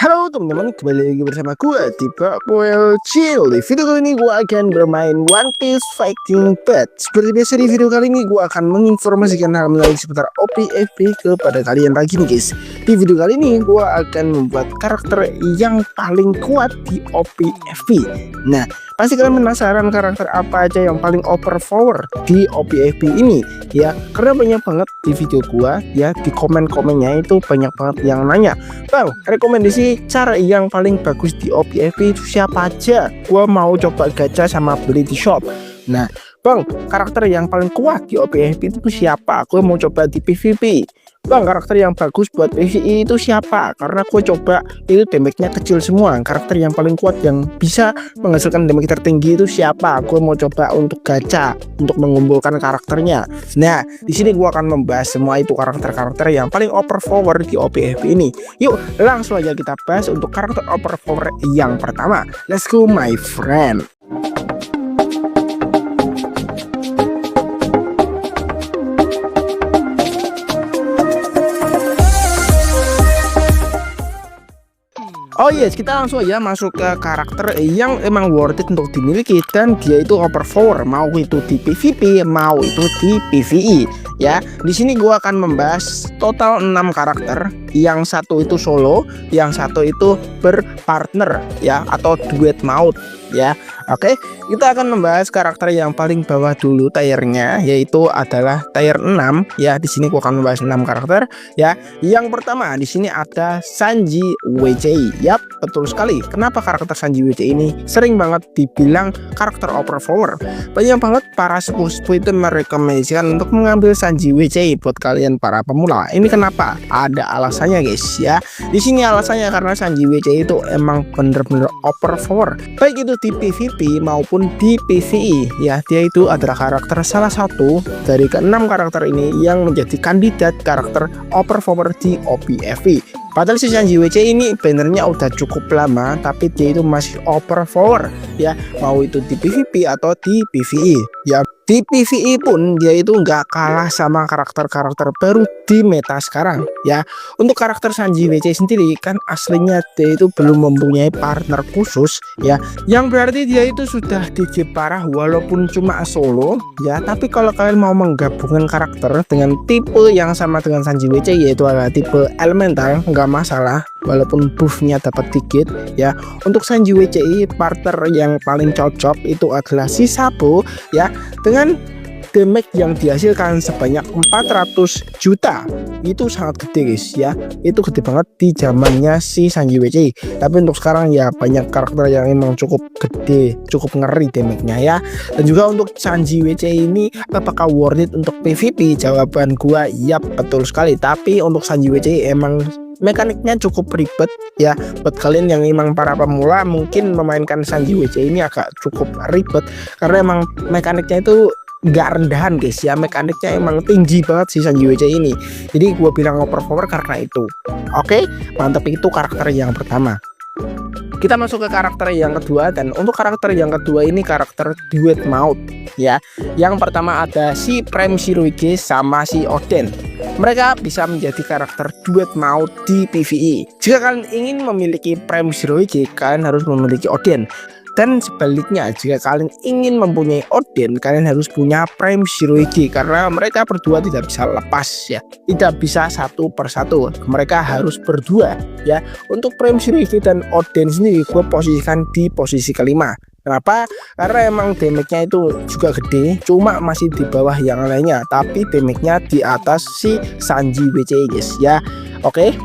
Halo teman-teman, kembali lagi bersama gue Tipe Poel Chill. Di video kali ini gue akan bermain One Piece Fighting Path. Seperti biasa di video kali ini gue akan menginformasikan hal menarik seputar OP/FP kepada kalian lagi nih guys. Di video kali ini gue akan membuat karakter yang paling kuat di OP/FP. Nah, pasti kalian penasaran karakter apa aja yang paling overpower di OP/FP ini ya, karena banyak banget di video gue ya, di komen-komennya itu banyak banget yang nanya, "Bang, rekomendasi cara yang paling bagus di OP/FP itu siapa aja? Gua mau coba gacha sama beli di shop." Nah, "Bang, karakter yang paling kuat di OP/FP itu siapa? Gue mau coba di PVP." "Bang, karakter yang bagus buat PvE itu siapa? Karena gue coba itu damage-nya kecil semua. Karakter yang paling kuat yang bisa menghasilkan damage tertinggi itu siapa? Gue mau coba untuk gacha untuk mengumpulkan karakternya." Nah, di sini gue akan membahas semua itu karakter-karakter yang paling overpower di OP/FP ini. Yuk, langsung aja kita bahas untuk karakter overpower yang pertama. Let's go my friend. Oh yes, kita langsung aja masuk ke karakter yang emang worth it untuk dimiliki dan dia itu overpower, mau itu di PvP mau itu di PvE ya. Di sini gua akan membahas total 6 karakter. Yang satu itu solo, yang satu itu berpartner ya, atau duet maut ya. Oke, kita akan membahas karakter yang paling bawah dulu tiernya, yaitu adalah tier 6 ya. Di sini gua akan membahas 6 karakter ya. Yang pertama di sini ada Sanji WCI. Yap, betul sekali. Kenapa karakter Sanji WCI ini sering banget dibilang karakter overpower? Banyak banget para sepuh-sepuh itu merekomendasikan untuk mengambil Sanji WCI buat kalian para pemula. Ini kenapa? Ada alasannya guys ya. Di sini alasannya karena Sanji WCI itu emang bener-bener overpower, baik itu di PvP maupun di PvE ya. Dia itu adalah karakter salah satu dari ke-6 karakter ini yang menjadi kandidat karakter overpower di OP/FP. Padahal si Sanji WCI ini benernya udah cukup lama, tapi dia itu masih overpower ya, mau itu di PvP atau di PvE ya. Di PvE pun dia itu nggak kalah sama karakter-karakter baru di meta sekarang ya. Untuk karakter Sanji WCI sendiri kan aslinya dia itu belum mempunyai partner khusus ya, yang berarti dia itu sudah DJ parah walaupun cuma solo ya. Tapi kalau kalian mau menggabungkan karakter dengan tipe yang sama dengan Sanji WCI, yaitu adalah tipe elemental, nggak masalah walaupun buffnya dapat dikit ya. Untuk Sanji WCI partner yang paling cocok itu adalah si Sabo ya, dengan damage yang dihasilkan sebanyak 400 juta. Itu sangat gede guys ya, itu gede banget di zamannya si Sanji WCI. Tapi untuk sekarang ya banyak karakter yang emang cukup gede, cukup ngeri damage-nya ya. Dan juga untuk Sanji WCI ini apakah worth it untuk PvP? Jawaban gua yap, betul sekali. Tapi untuk Sanji WCI emang mekaniknya cukup ribet ya. Buat kalian yang emang para pemula mungkin memainkan Sanji WCI ini agak cukup ribet, karena emang mekaniknya itu nggak rendahan guys ya. Mekaniknya emang tinggi banget si Sanji WCI ini, jadi gue bilang overpower karena itu. Oke, mantap. Itu karakter yang pertama. Kita masuk ke karakter yang kedua, dan untuk karakter yang kedua ini karakter duet maut ya. Yang pertama ada si Prime Shirohige sama si Oden. Mereka bisa menjadi karakter duet maut di PvE. Jika kalian ingin memiliki Prime Shirohige, kalian harus memiliki Oden. Dan sebaliknya, jika kalian ingin mempunyai Oden, kalian harus punya Prime Shirohige, karena mereka berdua tidak bisa lepas ya, tidak bisa satu persatu, mereka harus berdua ya. Untuk Prime Shirohige dan Oden sendiri gue posisikan di posisi kelima. Kenapa? Karena emang damage-nya itu juga gede, cuma masih di bawah yang lainnya, tapi damage-nya di atas si Sanji WCI guys ya. Oke,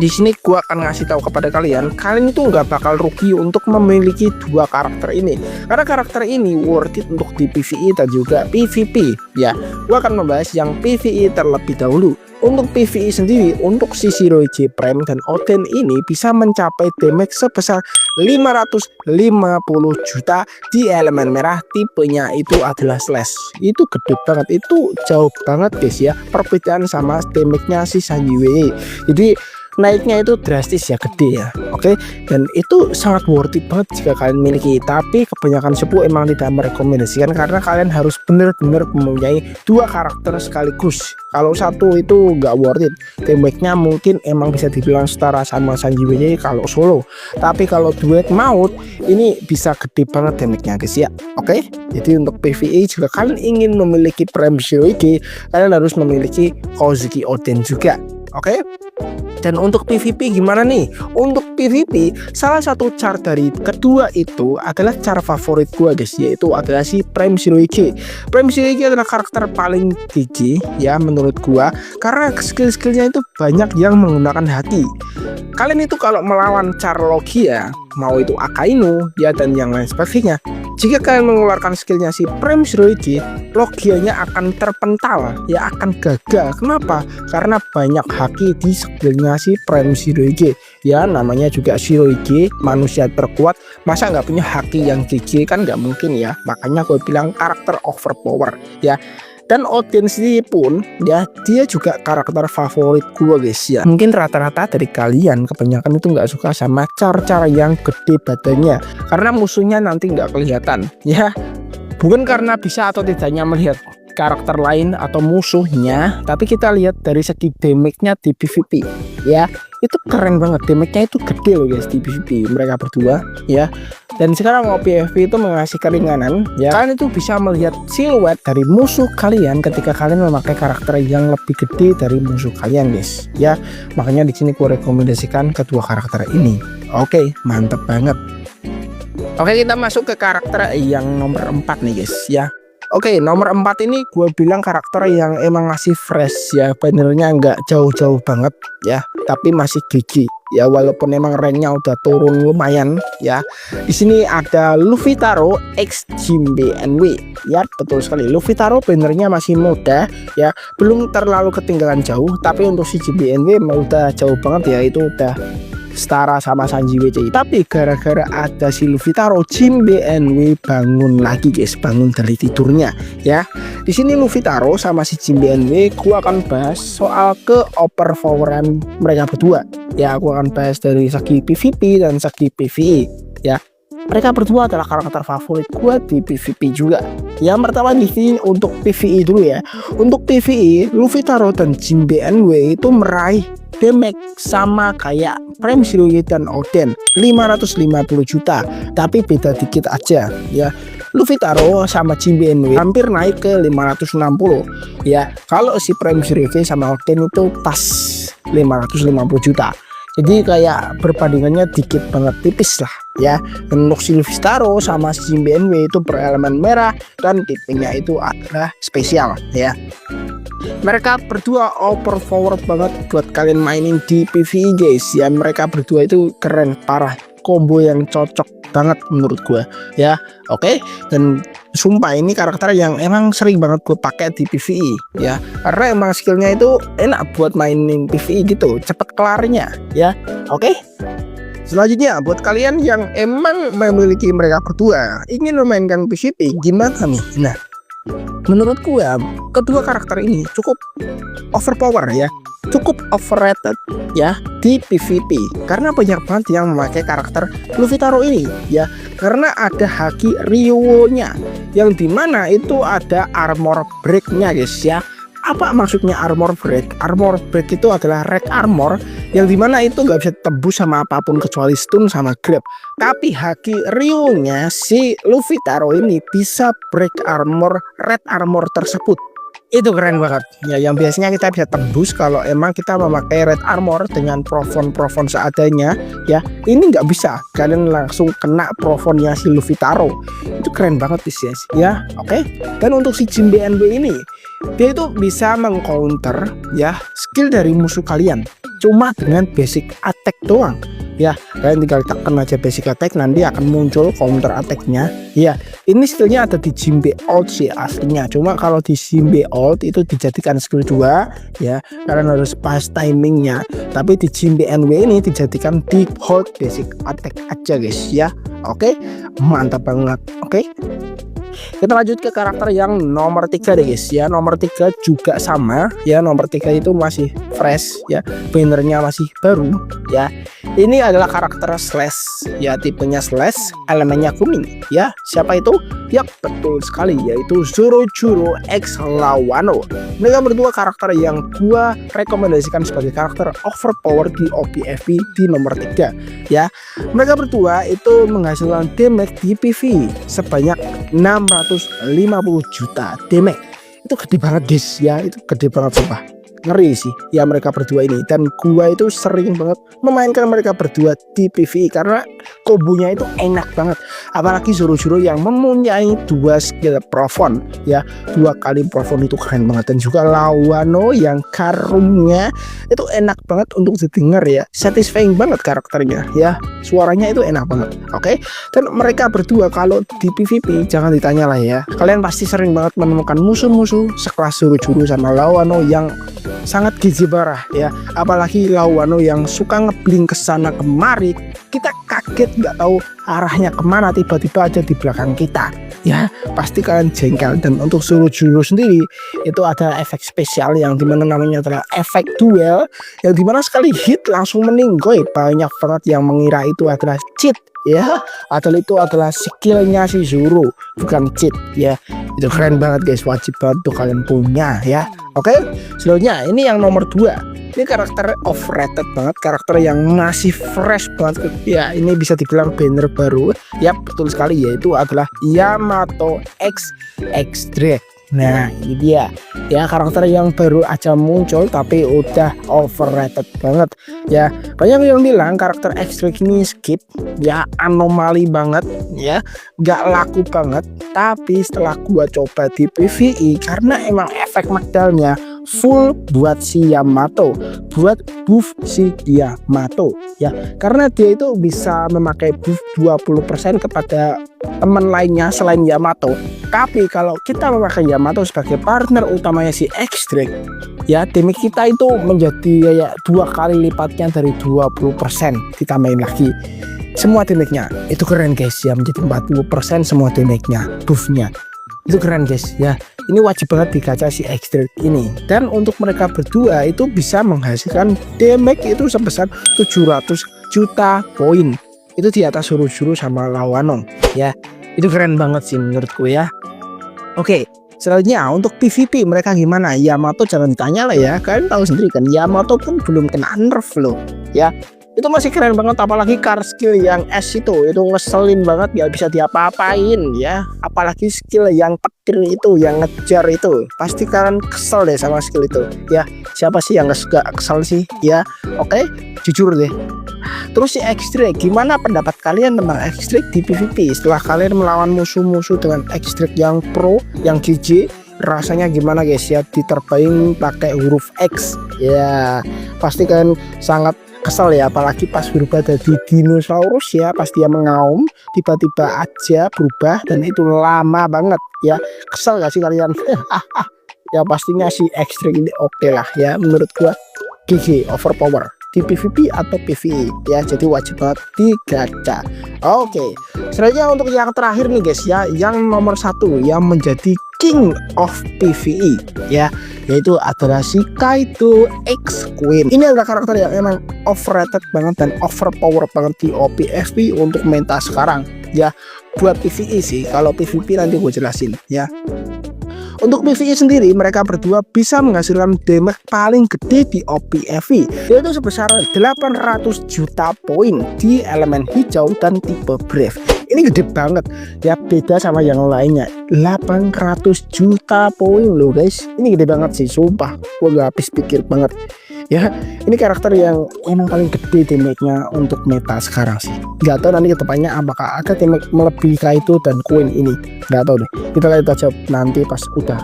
di sini gua akan ngasih tahu kepada kalian itu nggak bakal rugi untuk memiliki dua karakter ini, karena karakter ini worth it untuk di PvE dan juga PvP ya. Gua akan membahas yang PvE terlebih dahulu. Untuk PvE sendiri, untuk si Shirohige Prime dan Oden ini bisa mencapai damage sebesar 550 juta di elemen merah, tipenya itu adalah slash. Itu gede banget, itu jauh banget guys ya perbedaan sama damage-nya si Sanji WCI. Jadi naiknya itu drastis ya, gede ya. Oke, dan itu sangat worth it banget jika kalian miliki. Tapi kebanyakan sepuh emang tidak merekomendasikan karena kalian harus benar-benar mempunyai dua karakter sekaligus. Kalau satu itu nggak worth it. Damage-nya mungkin emang bisa dibilang setara sama Sanji WC kalau solo. Tapi kalau duet maut ini bisa gede banget damage-nya guys ya. Oke, jadi untuk PvE jika kalian ingin memiliki Prime Shirohige, kalian harus memiliki Kozuki Oden juga. Oke. Dan untuk PvP gimana nih? Untuk PvP salah satu char dari kedua itu adalah char favorit gua guys, yaitu adalah si Prime Shirohige. Prime Shirohige adalah karakter paling GG ya menurut gua, karena skill-skillnya itu banyak yang menggunakan hati. Kalian itu kalau melawan char Logia, mau itu Akainu ya dan yang lain sebagainya, jika kalian mengeluarkan skillnya si Prime Shirohige, Logianya akan terpental ya, akan gagal. Kenapa? Karena banyak haki di skillnya si Prime Shirohige ya, namanya juga Shirohige, manusia terkuat, masa nggak punya haki yang GG, kan nggak mungkin ya. Makanya gue bilang karakter overpower ya. Dan Oden sendiri pun ya, dia juga karakter favorit gue guys ya. Mungkin rata-rata dari kalian kebanyakan itu nggak suka sama char-char yang gede badannya karena musuhnya nanti nggak kelihatan ya. Bukan karena bisa atau tidaknya melihat karakter lain atau musuhnya, tapi kita lihat dari segi damage-nya di PvP ya. Itu keren banget, damage-nya itu gede loh guys di PvP mereka berdua ya. Dan sekarang mau PvP itu mengasih keringanan ya, kalian itu bisa melihat siluet dari musuh kalian ketika kalian memakai karakter yang lebih gede dari musuh kalian guys ya. Makanya di sini gue rekomendasikan kedua karakter ini. Oke, mantep banget. Oke, kita masuk ke karakter yang nomor 4 nih guys ya. Oke, nomor 4 ini gue bilang karakter yang emang masih fresh ya, benernya nggak jauh-jauh banget ya, tapi masih GG ya, walaupun emang ranknya udah turun lumayan ya. Di sini ada Luffy Taro X Jinbe NW ya, betul sekali. Luffy Taro benernya masih muda ya, belum terlalu ketinggalan jauh, tapi untuk si Jinbe NW udah jauh banget ya, itu udah setara sama Sanji WC. Tapi gara-gara ada si Luffy Taro, Jinbe NW bangun lagi guys, bangun dari tidurnya ya. Di sini Luffy Taro sama si Jinbe NW gua akan bahas soal ke-overpoweran mereka berdua ya. Aku akan bahas dari segi PvP dan segi PvE ya. Mereka berdua adalah karakter favorit gua di PvP juga. Yang pertama di sini untuk PvE dulu ya. Untuk PvE, Luffy Taro dan Jinbe NW itu meraih damage sama kayak Prime Shirohige dan Oden, 550 juta, tapi beda dikit aja ya. Luffy Taro sama Jinbe NW hampir naik ke 560 ya. Kalau si Prime Shirohige sama Oden itu pas 550 juta. Jadi kayak perbandingannya dikit banget, tipis lah ya. Dan untuk si Luffy Taro sama si Jinbe NW itu berelemen merah dan tipenya itu adalah spesial ya. Mereka berdua overpower banget buat kalian mainin di PvE guys ya. Mereka berdua itu keren parah, combo yang cocok banget menurut gue ya. Oke, dan sumpah ini karakter yang emang sering banget gue pakai di PvE ya, karena emang skillnya itu enak buat mainin PvE gitu, cepet kelarnya ya. Oke, selanjutnya buat kalian yang emang memiliki mereka berdua ingin memainkan PvP gimana nih? Nah, menurut gue kedua karakter ini cukup overpower ya, cukup overrated ya di PvP, karena banyak banget yang memakai karakter Luffy Taro ini ya, karena ada haki Ryo-nya yang dimana itu ada armor break-nya guys ya. Apa maksudnya armor break? Armor break itu adalah red armor yang dimana itu nggak bisa tembus sama apapun kecuali stun sama grab. Tapi haki Ryo-nya si Luffy Taro ini bisa break armor red armor tersebut. Itu keren banget ya, yang biasanya kita bisa tembus kalau emang kita memakai red armor dengan profon seadanya ya. Ini nggak bisa, kalian langsung kena profonnya si Luffy Taro. Itu keren banget guys ya. Oke, dan untuk si Jinbe NW ini, dia itu bisa mengcounter ya skill dari musuh kalian cuma dengan basic attack doang ya. Kalian tinggal tekan aja basic attack, nanti akan muncul counter attacknya ya. Ini skillnya ada di Jinbe Ult sih aslinya, cuma kalau di Jinbe Ult itu dijadikan skill 2 ya, karena harus pas timingnya. Tapi di Jinbe NW ini dijadikan di hold basic attack aja guys ya. Oke, mantap banget. Oke, kita lanjut ke karakter yang nomor 3 deh guys ya. Nomor 3 juga sama ya, nomor 3 itu masih fresh ya, bannernya masih baru ya. Ini adalah karakter Slash ya, tipenya Slash, elemennya kuning ya. Siapa itu? Ya betul sekali, yaitu Zorochuro X Lawano. Mereka berdua karakter yang gua rekomendasikan sebagai karakter overpower di OPFP di nomor 3 ya. Mereka berdua itu menghasilkan damage di PV sebanyak 650 juta damage. Itu gede banget guys ya, itu gede banget sumpah. Ngeri sih ya mereka berdua ini, dan gua itu sering banget memainkan mereka berdua di PvE karena kombonya itu enak banget. Apalagi Zorochuro yang mempunyai 2 skill Profon ya, 2 kali Profon itu keren banget. Dan juga Lawano yang karungnya itu enak banget untuk didengar ya, satisfying banget karakternya ya, suaranya itu enak banget. Oke, dan mereka berdua kalau di PvP jangan ditanya lah ya, kalian pasti sering banget menemukan musuh-musuh sekelas Zorochuro sama Lawano yang sangat gizi parah ya. Apalagi Lawano yang suka ngebling kesana kemari, kita kaget nggak tahu arahnya kemana, tiba-tiba aja di belakang kita ya, pasti kalian jengkel. Dan untuk Zorochuro sendiri itu ada efek spesial yang dimana namanya adalah efek duel, yang dimana sekali hit langsung meninggoy. Banyak banget yang mengira itu adalah cheat ya, atau itu adalah skillnya si Zoro, bukan cheat ya. Itu keren banget guys, wajib banget tuh kalian punya ya. Oke, selanjutnya ini yang nomor 2. Ini karakter overrated banget, karakter yang masih fresh banget ya. Ini bisa dibilang banner baru ya, betul sekali, yaitu adalah Yamato X Drake. Nah ini dia ya, karakter yang baru aja muncul tapi udah overrated banget ya. Banyak yang bilang karakter X-Drake ini skip ya, anomali banget ya, gak laku banget. Tapi setelah gua coba di PvE, karena emang efek magdalnya full buat si Yamato, buat buff si Yamato ya, karena dia itu bisa memakai buff 20% kepada teman lainnya selain Yamato. Tapi kalau kita memakai Yamato sebagai partner utamanya si X-Drake ya, damage kita itu menjadi kayak 2 kali lipatnya dari 20%, ditambahin lagi semua damage-nya. Itu keren guys ya, menjadi 40% semua damage-nya, buff-nya. Itu keren guys ya. Ini wajib banget digacha si X-Drake ini. Dan untuk mereka berdua itu bisa menghasilkan damage itu sebesar 700 juta poin. Itu di atas Zorochuro sama Lawano ya. Itu keren banget sih menurutku ya. Oke, selanjutnya untuk PvP mereka gimana? Yamato jangan ditanya lah ya, kalian tahu sendiri kan, Yamato pun belum kena nerf loh ya. Itu masih keren banget, apalagi car skill yang S itu ngeselin banget, gak bisa diapa-apain ya. Apalagi skill yang petir itu, yang ngejar itu, pasti kalian kesel deh sama skill itu ya. Siapa sih yang gak kesel sih ya? Oke, jujur deh. Terus si X-Drake, gimana pendapat kalian tentang X-Drake di PvP setelah kalian melawan musuh-musuh dengan X-Drake yang pro, yang GG? Rasanya gimana guys ya, diterbain pakai huruf X ya? Pasti kalian sangat kesel ya, apalagi pas berubah jadi dinosaurus ya, pas dia mengaum tiba-tiba aja berubah dan itu lama banget ya. Kesel gak sih kalian? Ya pastinya si X-Drake ini oke lah ya, menurut gua GG, overpower di PvP atau PvE ya, jadi wajib banget digacha. Oke, selanjutnya untuk yang terakhir nih guys ya, yang nomor 1 yang menjadi King of PvE ya, yaitu adalah si Kaito X Queen. Ini adalah karakter yang emang overrated banget dan overpower banget di OPFP untuk meta sekarang ya. Buat PvE sih, kalau PvP nanti gue jelasin ya. Untuk PvE sendiri mereka berdua bisa menghasilkan damage paling gede di OPFP, yaitu sebesar 800 juta poin di elemen hijau dan tipe Brave. Ini gede banget ya, beda sama yang lainnya. 800 juta poin loh guys, ini gede banget sih sumpah, gue gak habis pikir banget ya. Ini karakter yang emang paling gede damage-nya untuk meta sekarang sih. Gak tahu nanti kedepannya apakah ada damage melebihi Kaito dan Queen ini, gak tahu deh, kita lihat aja nanti pas udah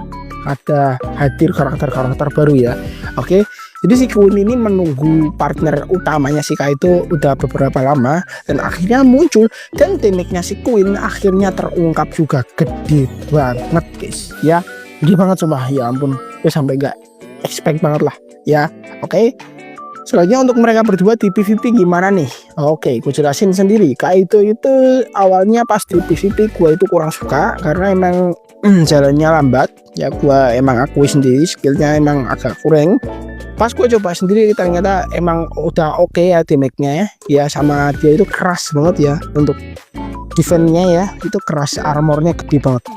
ada hadir karakter-karakter baru ya. Oke, jadi si Queen ini menunggu partner utamanya si Kaito udah beberapa lama dan akhirnya muncul, dan damage-nya si Queen akhirnya terungkap juga gede banget guys ya. Gede banget sumpah, ya ampun, gue sampai gak expect banget lah ya. Oke, Selanjutnya untuk mereka berdua di PvP gimana nih? Oke, gue jelasin sendiri. Kaito itu awalnya pas di PvP gue itu kurang suka karena emang jalannya lambat. Ya gue emang akui sendiri skillnya emang agak kurang. Pas gue coba sendiri ternyata emang udah oke ya damage-nya ya. Sama dia itu keras banget ya untuk defense-nya ya. Itu keras, armornya gede banget.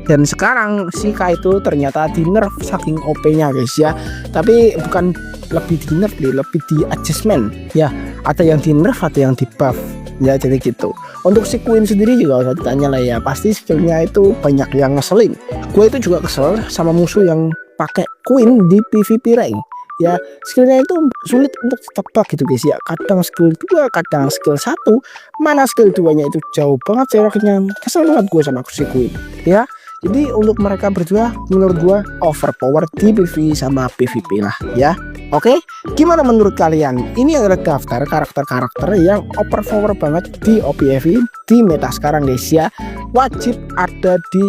Dan sekarang si Kaito ternyata di nerf saking OP-nya guys ya. Tapi bukan lebih di nerf nih, lebih di adjustment ya. Ada yang di nerf, ada yang di buff ya, jadi gitu. Untuk si Queen sendiri juga usah ditanya lah ya, pasti skillnya itu banyak yang ngeselin. Gue itu juga kesel sama musuh yang pakai Queen di PvP rank ya. Skillnya itu sulit untuk ditebak gitu guys ya. Kadang skill 2, kadang skill 1, mana skill 2 nya itu jauh banget jaraknya. Kesel banget gue sama si Queen ya. Jadi untuk mereka berdua menurut gue overpower di PvP sama PvP lah ya. Oke, gimana menurut kalian? Ini adalah daftar karakter-karakter yang overpower banget di OPFI di meta sekarang guys ya. Wajib ada di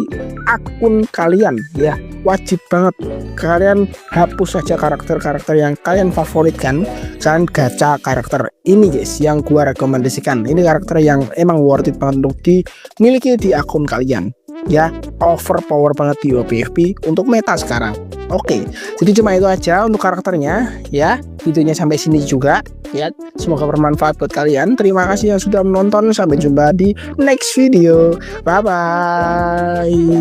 akun kalian ya. Wajib banget kalian hapus saja karakter-karakter yang kalian favoritkan. Jangan gacha karakter ini guys yang gua rekomendasikan. Ini karakter yang emang worth it banget untuk dimiliki di akun kalian ya. Overpower banget di OPFP untuk meta sekarang. Oke, jadi cuma itu aja untuk karakternya ya. Videonya sampai sini juga ya. Semoga bermanfaat buat kalian. Terima kasih yang sudah menonton. Sampai jumpa di next video. Bye bye.